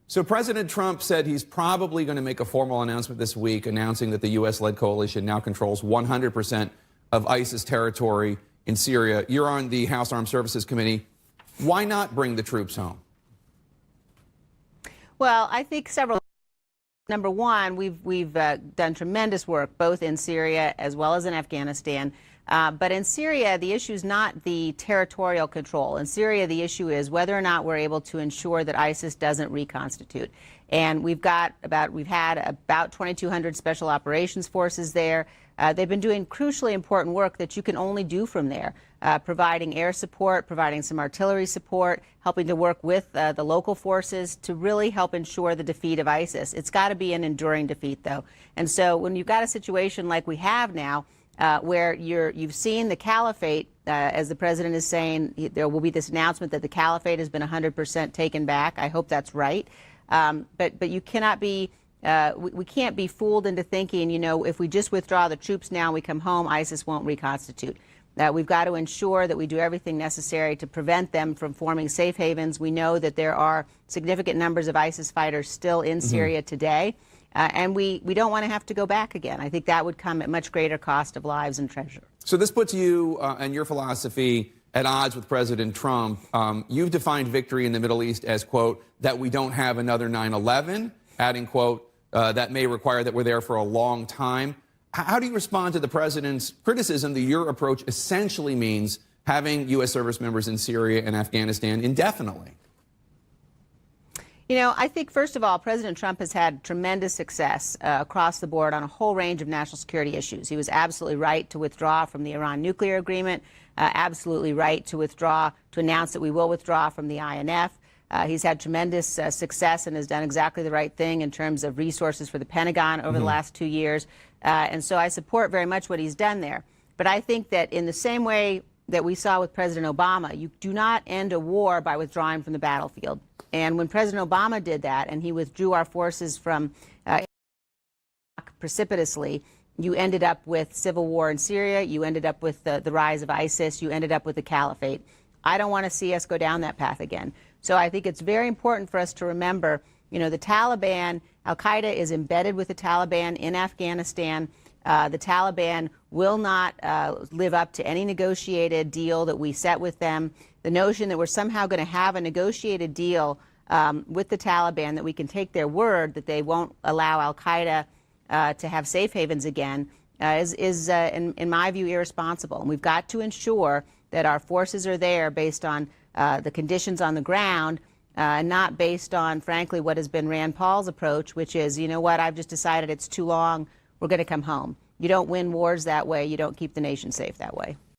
So President Trump said he's probably going to make a formal announcement this week announcing that the U.S.-led coalition now controls 100% of ISIS territory in Syria. You're on the House Armed Services Committee. Why not bring the troops home? Well, I think several. Number one, we've done tremendous work both in Syria as well as in Afghanistan. But in Syria, the issue is not the territorial control. In Syria, the issue is whether or not we're able to ensure that ISIS doesn't reconstitute. And we've had about 2,200 special operations forces there. They've been doing crucially important work that you can only do from there, providing air support, providing some artillery support, helping to work with the local forces to really help ensure the defeat of ISIS. It's got to be an enduring defeat, though. And so when you've got a situation like we have now, where you've seen the caliphate, as the president is saying, there will be this announcement that the caliphate has been 100% taken back. I hope that's right. But you cannot be, we can't be fooled into thinking, you know, if we just withdraw the troops now and we come home, ISIS won't reconstitute. We've got to ensure that we do everything necessary to prevent them from forming safe havens. We know that there are significant numbers of ISIS fighters still in Syria today. And we don't want to have to go back again. I think that would come at much greater cost of lives and treasure. So this puts you and your philosophy at odds with President Trump. You've defined victory in the Middle East as, quote, that we don't have another 9/11, adding, quote, that may require that we're there for a long time. How do you respond to the president's criticism that your approach essentially means having U.S. service members in Syria and Afghanistan indefinitely? You know, I think, first of all, President Trump has had tremendous success across the board on a whole range of national security issues. He was absolutely right to withdraw from the Iran nuclear agreement, absolutely right to withdraw, to announce that we will withdraw from the INF. He's had tremendous success and has done exactly the right thing in terms of resources for the Pentagon over the last 2 years. And so I support very much what he's done there. But I think that in the same way that we saw with President Obama, you do not end a war by withdrawing from the battlefield. And when President Obama did that and he withdrew our forces from Iraq precipitously, you ended up with civil war in Syria, you ended up with the rise of ISIS, you ended up with the caliphate. I don't want to see us go down that path again. So I think it's very important for us to remember, you know, the Taliban, Al-Qaeda is embedded with the Taliban in Afghanistan. The Taliban will not live up to any negotiated deal that we set with them. The notion that we're somehow going to have a negotiated deal with the Taliban, that we can take their word that they won't allow Al-Qaeda to have safe havens again, is in my view, irresponsible. And we've got to ensure that our forces are there based on the conditions on the ground, and not based on, frankly, what has been Rand Paul's approach, which is, you know what, I've just decided it's too long, we're going to come home. You don't win wars that way. You don't keep the nation safe that way.